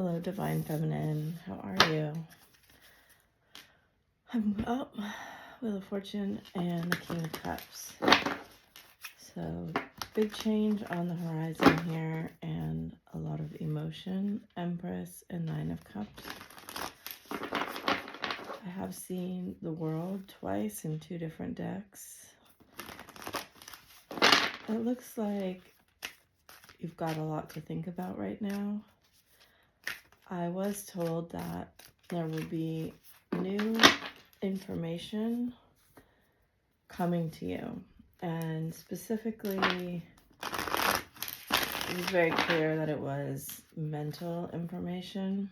Hello, Divine Feminine. How are you? I'm up, Wheel of Fortune and the King of Cups. So, big change on the horizon here and a lot of emotion. Empress and Nine of Cups. I have seen the World twice in two different decks. It looks like you've got a lot to think about right now. I was told that there will be new information coming to you, and specifically it was very clear that it was mental information.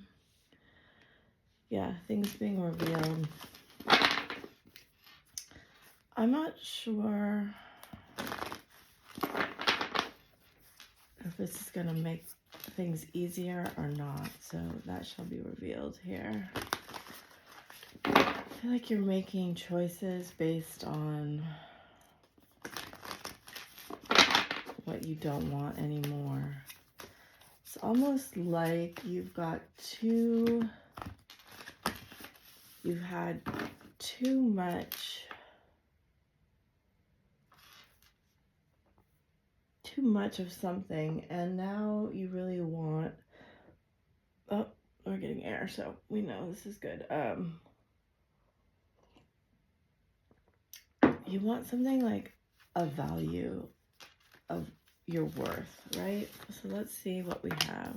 Yeah, things being revealed. I'm not sure if this is going to make things easier or not, so that shall be revealed here. I feel like you're making choices based on what you don't want anymore. It's almost like you've had too much of something, and now you really want, oh, we're getting air, so we know this is good. You want something like a value of your worth, right? So let's see what we have.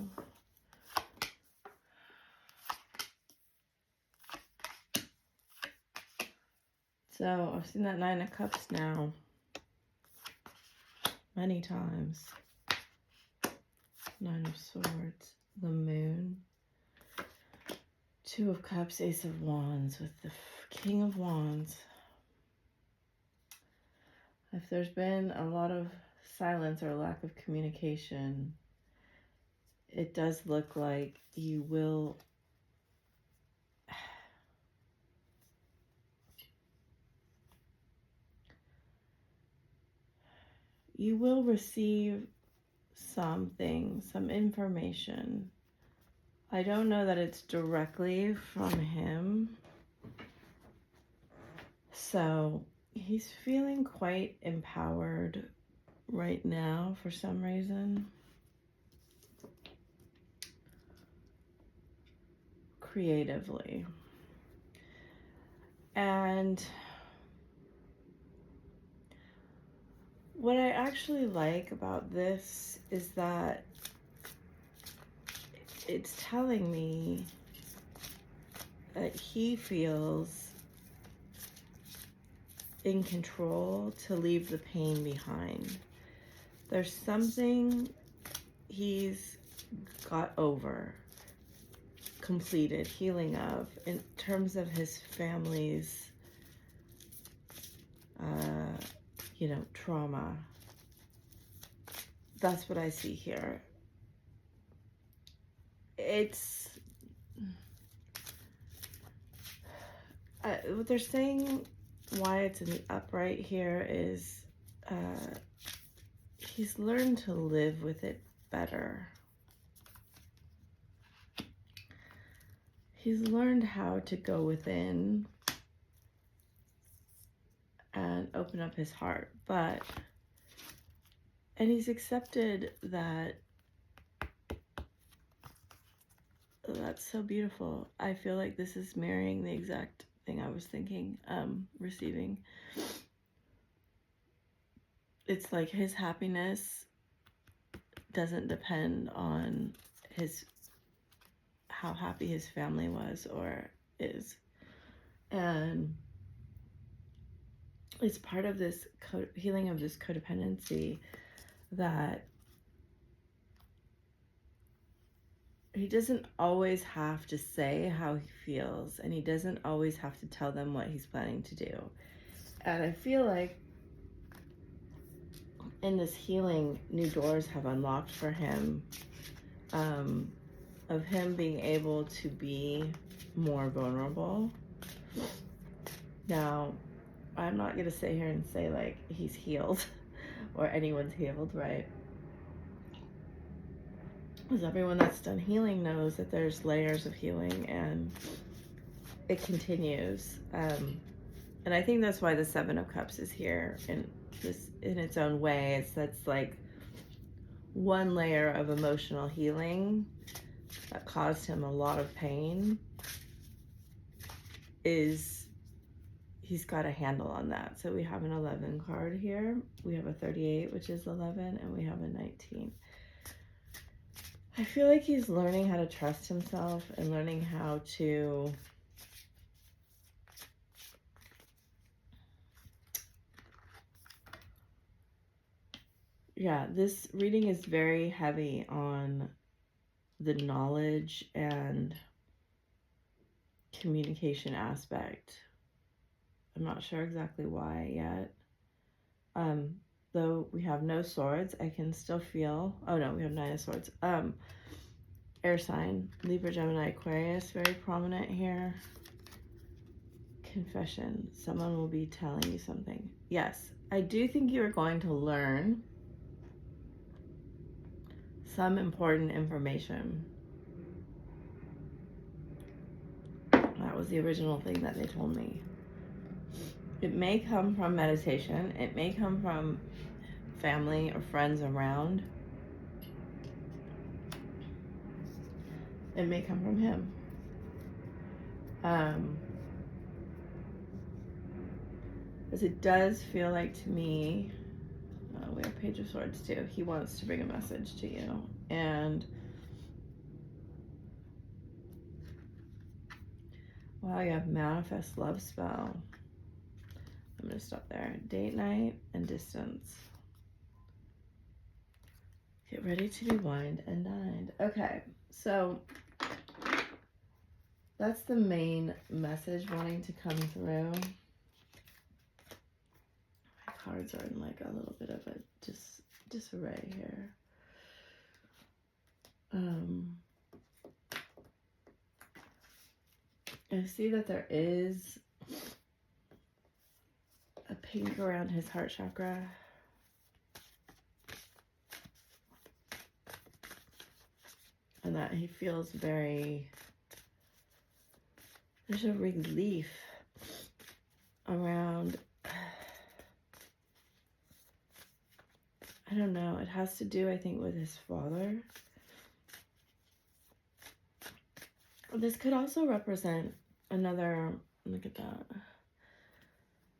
So I've seen that Nine of Cups now many times. Nine of Swords, the Moon, Two of Cups, Ace of Wands with the King of Wands. If there's been a lot of silence or lack of communication, it does look like you will receive something, some information. I don't know that it's directly from him. So he's feeling quite empowered right now for some reason. Creatively. And what I actually like about this is that it's telling me that he feels in control to leave the pain behind. There's something he's got over, completed healing of, in terms of his family's trauma. That's what I see here. It's what they're saying, why it's in the upright here is he's learned to live with it better. He's learned how to go within and open up his heart, and he's accepted that. That's so beautiful. I feel like this is mirroring the exact thing I was thinking, receiving. It's like his happiness doesn't depend on how happy his family was or is. And it's part of this healing of this codependency that he doesn't always have to say how he feels, and he doesn't always have to tell them what he's planning to do. And I feel like in this healing, new doors have unlocked for him, of him being able to be more vulnerable. Now, I'm not going to sit here and say like he's healed or anyone's healed, right? Because everyone that's done healing knows that there's layers of healing and it continues. And I think that's why the Seven of Cups is here in its own way. That's like one layer of emotional healing that caused him a lot of pain. He's got a handle on that. So we have an 11 card here. We have a 38, which is 11, and we have a 19. I feel like he's learning how to trust himself and learning how to this reading is very heavy on the knowledge and communication aspect. I'm not sure exactly why yet. Though we have no swords, I can still feel, oh no, we have 9 of swords. Air sign, Libra, Gemini, Aquarius, very prominent here. Confession, someone will be telling you something. Yes, I do think you are going to learn some important information. That was the original thing that they told me. It may come from meditation. It may come from family or friends around. It may come from him. Because it does feel like to me, we have Page of Swords too. He wants to bring a message to you. And wow, you have Manifest Love Spell. I'm going to stop there. Date night and distance. Get ready to be wined and dined. Okay, so that's the main message wanting to come through. My cards are in like a little bit of a disarray here. I see that there is a pink around his heart chakra. And that he feels very, there's a relief around, I don't know, it has to do, I think, with his father. This could also represent another, look at that.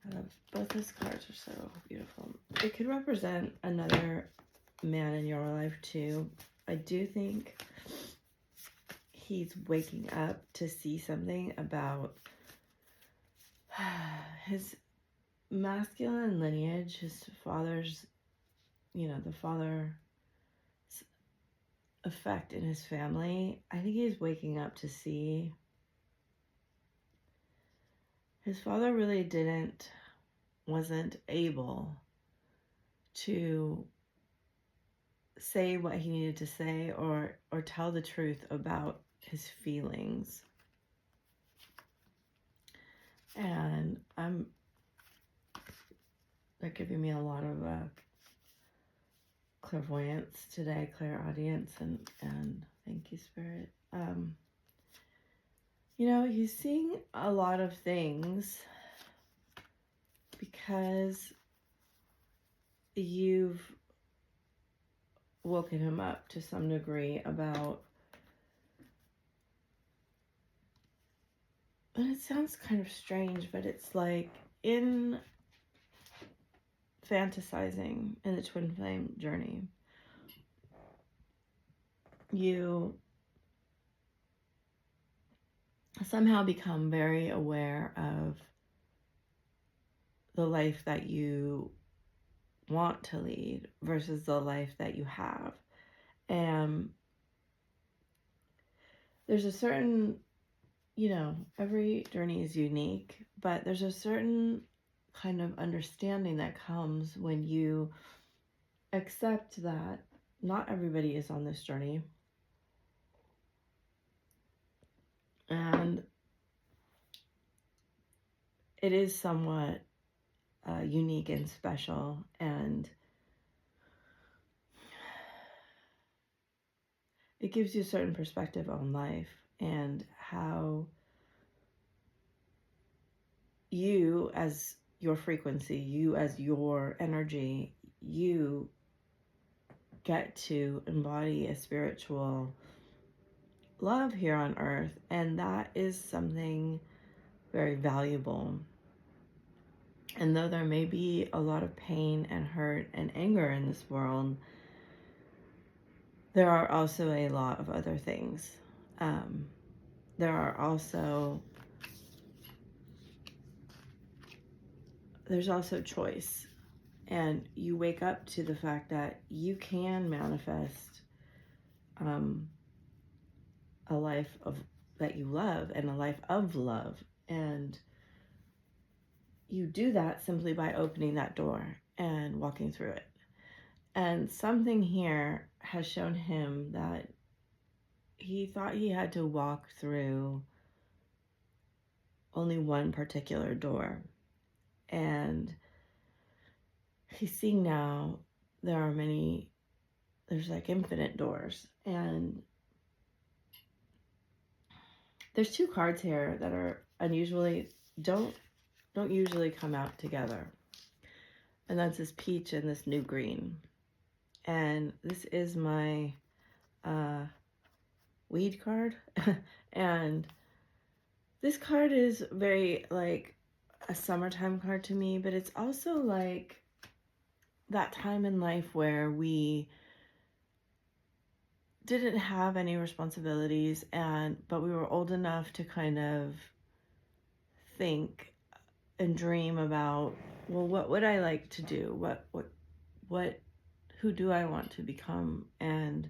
I love both his cards are so beautiful. It could represent another man in your life too. I do think he's waking up to see something about his masculine lineage, his father's, the father's effect in his family. I think he's waking up to see his father really wasn't able to say what he needed to say or tell the truth about his feelings. And they're giving me a lot of clairvoyance today, clairaudience, and thank you, Spirit. He's seeing a lot of things because you've woken him up to some degree about, and it sounds kind of strange, but it's like in fantasizing in the twin flame journey, you somehow become very aware of the life that you want to lead versus the life that you have. And there's a certain, every journey is unique, but there's a certain kind of understanding that comes when you accept that not everybody is on this journey. And it is somewhat unique and special. And it gives you a certain perspective on life and how you as your frequency, you as your energy, you get to embody a spiritual love here on earth, and that is something very valuable. And though there may be a lot of pain and hurt and anger in this world, there are also a lot of other things. There are also there's also choice, and you wake up to the fact that you can manifest a life of that you love and a life of love, and you do that simply by opening that door and walking through it. And something here has shown him that he thought he had to walk through only one particular door, and he's seeing now there's like infinite doors. And there's two cards here that are unusually don't usually come out together, and that's this peach and this new green. And this is my weed card. And this card is very like a summertime card to me, but it's also like that time in life where we didn't have any responsibilities, but we were old enough to kind of think and dream about, well, what would I like to do? Who do I want to become? And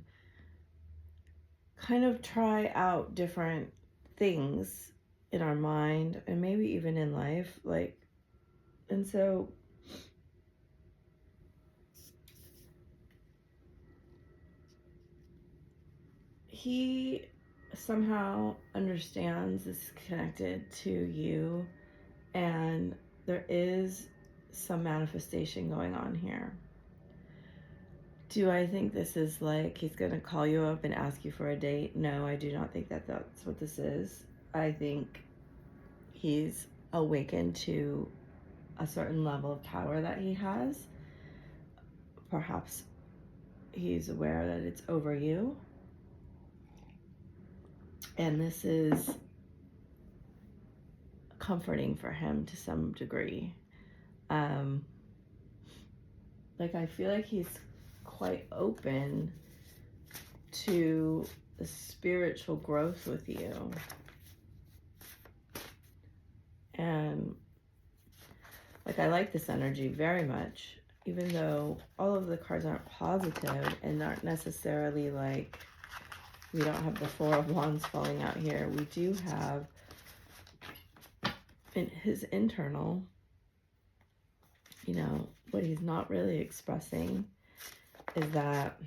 kind of try out different things in our mind and maybe even in life. And so he somehow understands this is connected to you, and there is some manifestation going on here. Do I think this is like he's going to call you up and ask you for a date? No, I do not think that that's what this is. I think he's awakened to a certain level of power that he has. Perhaps he's aware that it's over you. And this is comforting for him to some degree. I feel like he's quite open to the spiritual growth with you. And I like this energy very much, even though all of the cards aren't positive and aren't necessarily we don't have the Four of Wands falling out here. We do have in his internal, what he's not really expressing is that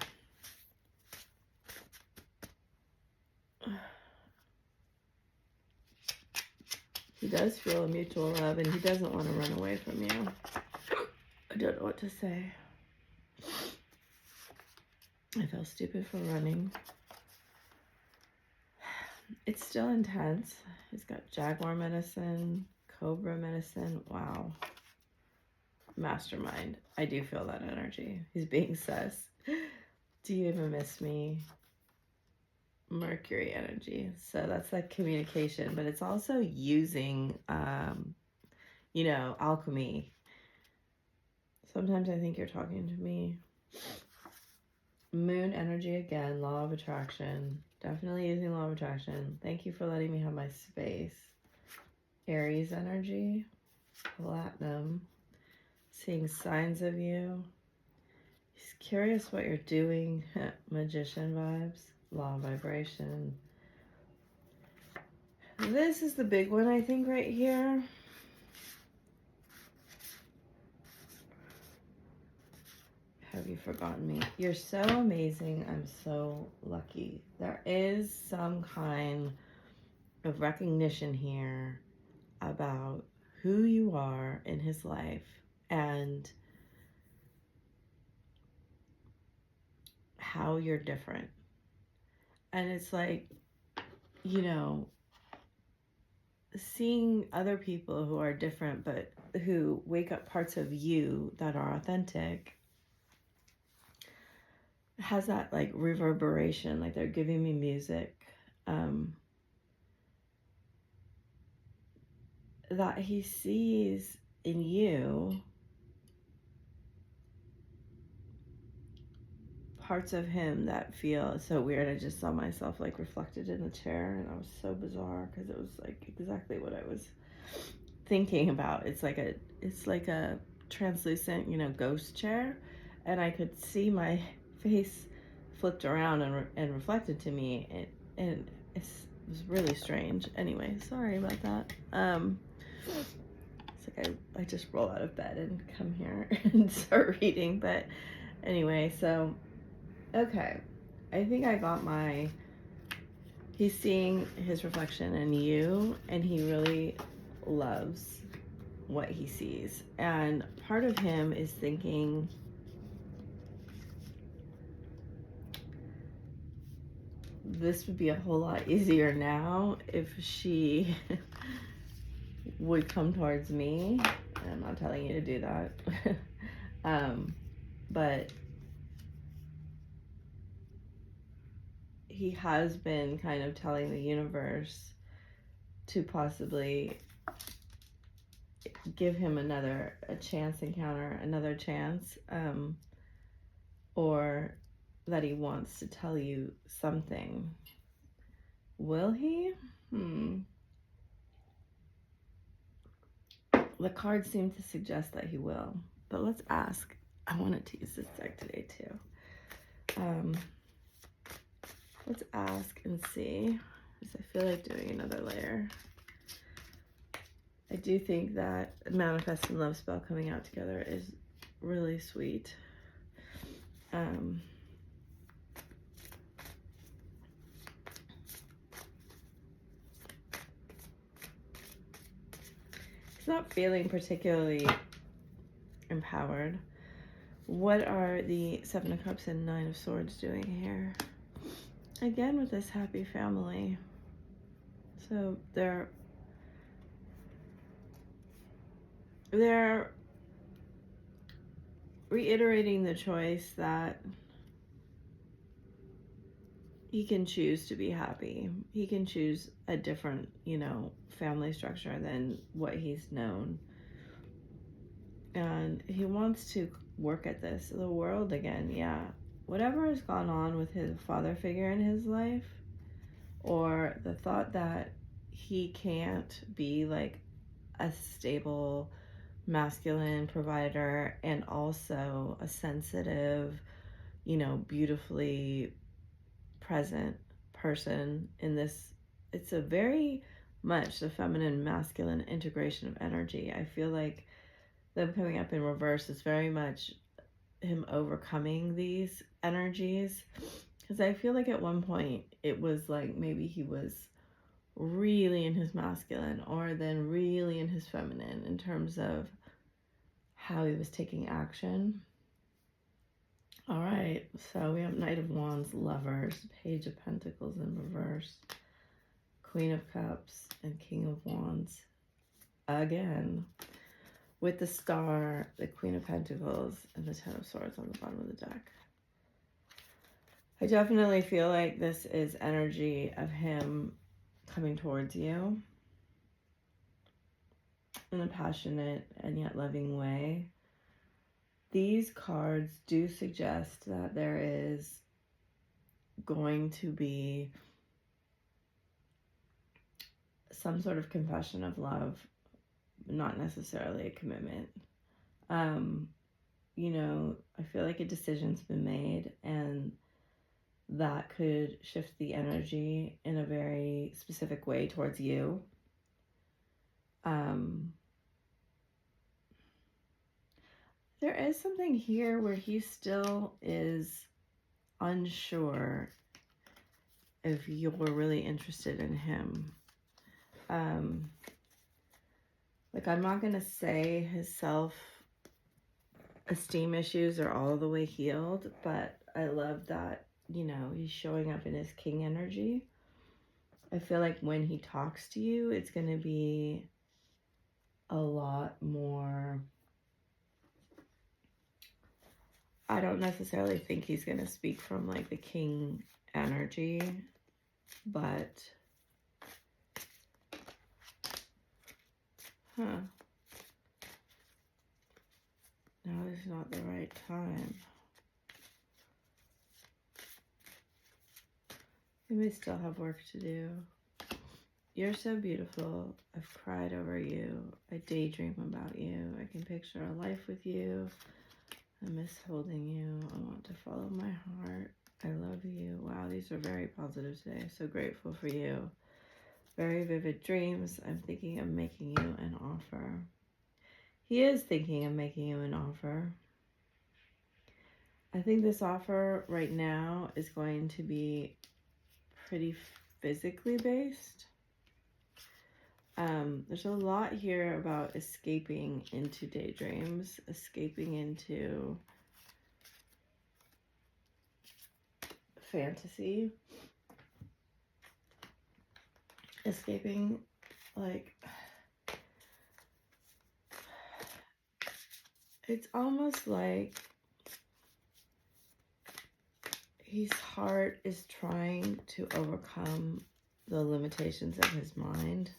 he does feel a mutual love and he doesn't want to run away from you. I don't know what to say. I feel stupid for running. It's still intense. He's got Jaguar medicine, Cobra medicine. Wow. Mastermind. I do feel that energy. He's being sus. Do you even miss me? Mercury energy. So that's like communication, but it's also using, alchemy. Sometimes I think you're talking to me. Moon energy again, law of attraction. Definitely using law of attraction. Thank you for letting me have my space. Aries energy, platinum. Seeing signs of you. He's curious what you're doing. Magician vibes. Law of vibration. This is the big one, I think, right here. Have you forgotten me? You're so amazing. I'm so lucky. There is some kind of recognition here about who you are in his life and how you're different. And it's like, you know, seeing other people who are different, but who wake up parts of you that are authentic, has that like reverberation, like they're giving me music, that he sees in you parts of him that feel so weird. I just saw myself like reflected in the chair, and I was so bizarre because it was like exactly what I was thinking about. It's like a translucent, you know, ghost chair, and I could see my face flipped around and reflected to me, and it was really strange. Anyway, sorry about that. It's like I just roll out of bed and come here and start reading, but anyway, so okay, I think I got he's seeing his reflection in you, and he really loves what he sees. And part of him is thinking, this would be a whole lot easier now if she would come towards me. I'm not telling you to do that. But he has been kind of telling the universe to possibly give him another chance, or that he wants to tell you something. Will he? The cards seem to suggest that he will, but let's ask. I wanted to use this deck today too. Let's ask and see, because I feel like doing another layer. I do think that Manifest and Love spell coming out together is really sweet. He's not feeling particularly empowered. What are the Seven of Cups and Nine of Swords doing here? Again with this happy family. So they're reiterating the choice that he can choose to be happy. He can choose a different, you know, family structure than what he's known. And he wants to work at this. The world again, yeah. Whatever has gone on with his father figure in his life, or the thought that he can't be like a stable masculine provider and also a sensitive, you know, beautifully present person in this. It's a very much the feminine masculine integration of energy. I feel like them coming up in reverse is very much him overcoming these energies, because I feel like at one point it was like maybe he was really in his masculine or then really in his feminine in terms of how he was taking action. All right, so we have Knight of Wands, Lovers, Page of Pentacles in reverse, Queen of Cups, and King of Wands again, with the Star, the Queen of Pentacles, and the Ten of Swords on the bottom of the deck. I definitely feel like this is energy of him coming towards you in a passionate and yet loving way. These cards do suggest that there is going to be some sort of confession of love, not necessarily a commitment. You know, I feel like a decision's been made, and that could shift the energy in a very specific way towards you. There is something here where he still is unsure if you're really interested in him. Like, I'm not going to say his self-esteem issues are all the way healed, but I love that he's showing up in his king energy. I feel like when he talks to you, it's going to be a lot more. I don't necessarily think he's going to speak from like the king energy, but now is not the right time. You may still have work to do. You're so beautiful. I've cried over you. I daydream about you. I can picture a life with you. I miss holding you. I want to follow my heart. I love you. Wow, these are very positive today. So grateful for you. Very vivid dreams. I'm thinking of making you an offer. He is thinking of making you an offer. I think this offer right now is going to be pretty physically based. There's a lot here about escaping into daydreams, escaping into fantasy, escaping, like, it's almost like his heart is trying to overcome the limitations of his mind.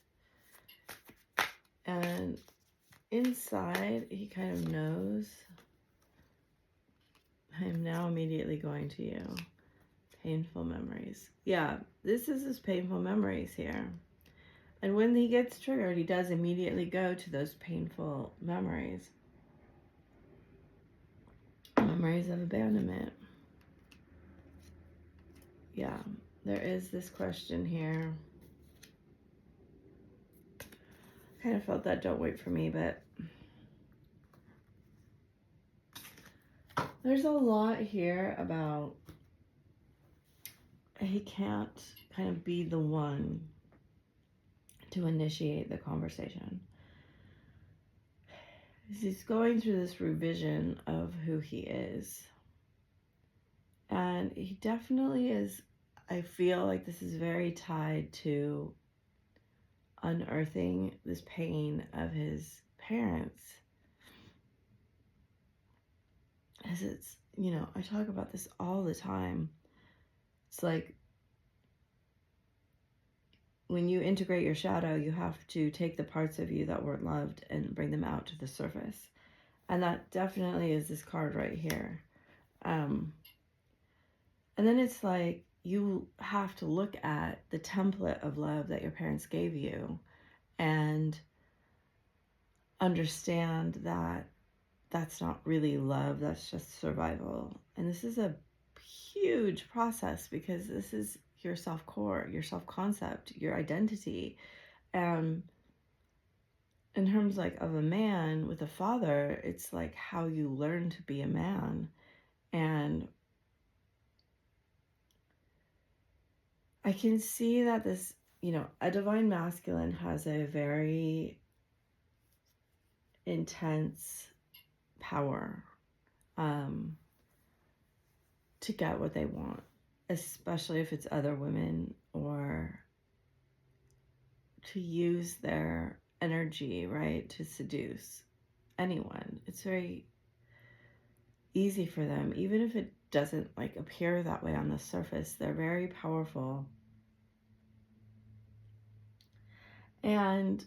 And inside, he kind of knows, I'm now immediately going to you. Painful memories. Yeah, this is his painful memories here. And when he gets triggered, he does immediately go to those painful memories. Memories of abandonment. Yeah, there is this question here. Kind of felt that don't wait for me, but there's a lot here about he can't kind of be the one to initiate the conversation. He's going through this revision of who he is. And he definitely is, I feel like this is very tied to unearthing this pain of his parents. As it's, I talk about this all the time. It's like when you integrate your shadow, you have to take the parts of you that weren't loved and bring them out to the surface. And that definitely is this card right here. And then it's like you have to look at the template of love that your parents gave you and understand that that's not really love, that's just survival. And this is a huge process because this is your self-core, your self-concept, your identity. In terms like of a man with a father, it's like how you learn to be a man. And I can see that this, a divine masculine has a very intense power to get what they want, especially if it's other women, or to use their energy, right, to seduce anyone. It's very easy for them, even if it doesn't like appear that way on the surface. They're very powerful. And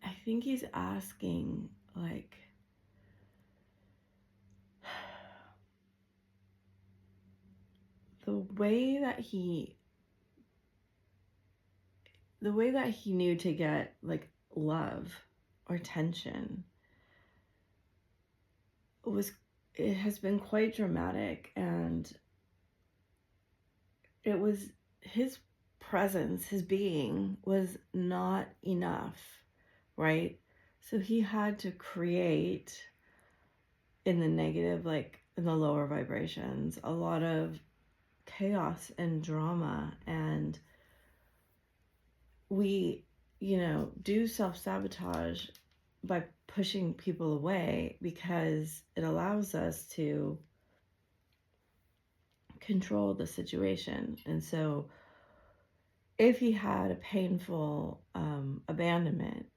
I think he's asking, like, the way that he knew to get like love or attention it has been quite dramatic, and it was his presence, his being was not enough, right? So he had to create in the negative, like in the lower vibrations, a lot of chaos and drama. And we, do self-sabotage by pushing people away because it allows us to control the situation. And so if he had a painful abandonment,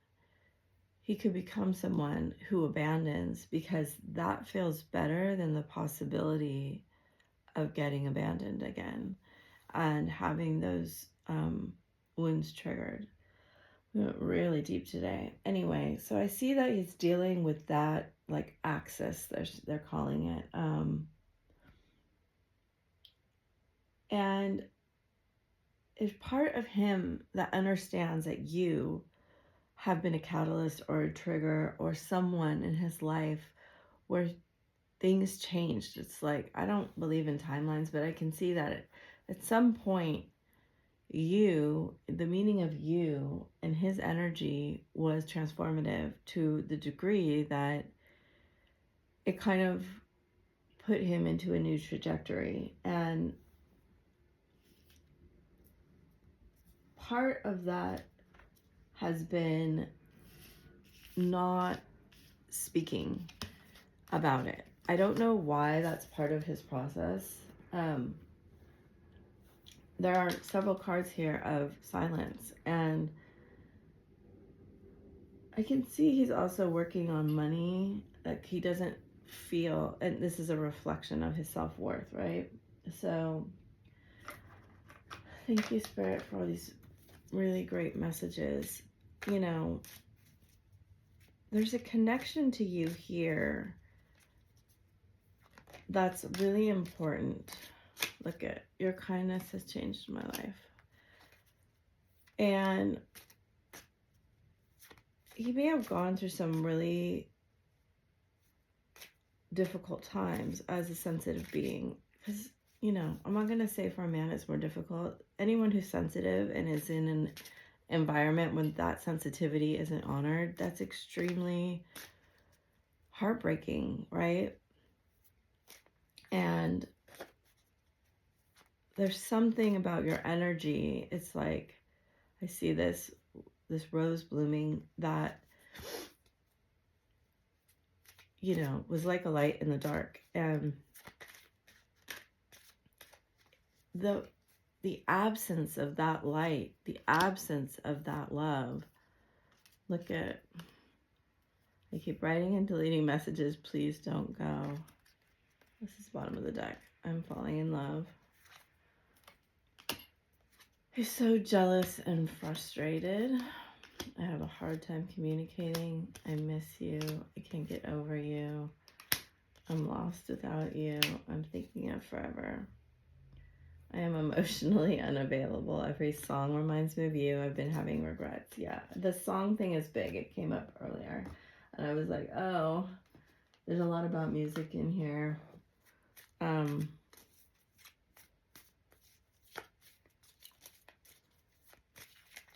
he could become someone who abandons, because that feels better than the possibility of getting abandoned again and having those wounds triggered. We went really deep today. Anyway, so I see that he's dealing with that, like, axis, they're calling it. And it's part of him that understands that you have been a catalyst or a trigger or someone in his life where things changed. It's like, I don't believe in timelines, but I can see that at some point, the meaning of you and his energy was transformative to the degree that it kind of put him into a new trajectory. And part of that has been not speaking about it. I don't know why that's part of his process. There are several cards here of silence, and I can see he's also working on money. Like, he doesn't feel, and this is a reflection of his self-worth, right? So thank you, Spirit, for all these really great messages. You know, there's a connection to you here that's really important. Look at, your kindness has changed my life. And he may have gone through some really difficult times as a sensitive being. Because, you know, I'm not going to say for a man it's more difficult. Anyone who's sensitive and is in an environment when that sensitivity isn't honored, that's extremely heartbreaking, right? And there's something about your energy. It's like, I see this rose blooming that, you know, was like a light in the dark. And the absence of that light, the absence of that love. Look at, I keep writing and deleting messages. Please don't go. This is the bottom of the deck. I'm falling in love. He's so jealous and frustrated. I have a hard time communicating. I miss you. I can't get over you. I'm lost without you. I'm thinking of forever. I am emotionally unavailable. Every song reminds me of you. I've been having regrets. Yeah, the song thing is big. It came up earlier. And I was like, oh, there's a lot about music in here.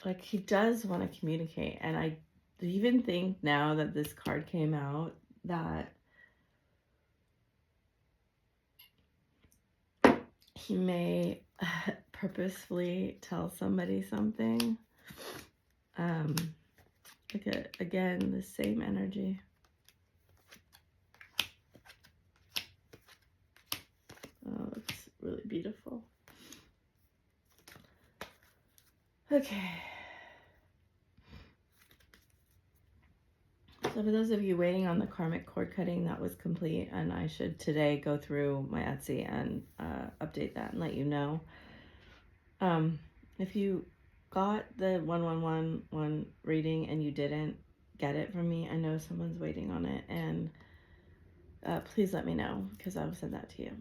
Like, he does want to communicate. And I even think now that this card came out that he may purposefully tell somebody something. Look at, again, the same energy. Oh, it's really beautiful. Okay. So for those of you waiting on the karmic cord cutting, that was complete, and I should today go through my Etsy and update that and let you know. If you got the 1111 reading and you didn't get it from me, I know someone's waiting on it, and please let me know, because I will send that to you.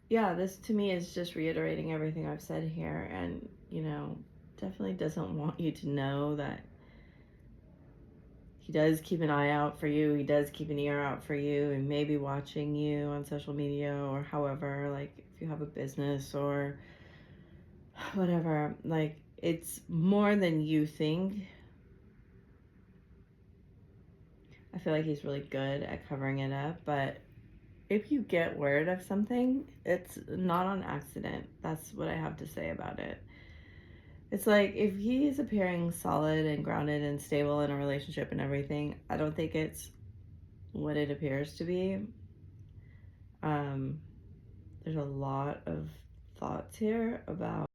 Yeah, this to me is just reiterating everything I've said here, and, you know, definitely doesn't want you to know that he does keep an eye out for you. He does keep an ear out for you, and maybe watching you on social media or however, like if you have a business or whatever, like it's more than you think. I feel like he's really good at covering it up, but if you get word of something, it's not on accident. That's what I have to say about it. It's like, if he is appearing solid and grounded and stable in a relationship and everything, I don't think it's what it appears to be. There's a lot of thoughts here about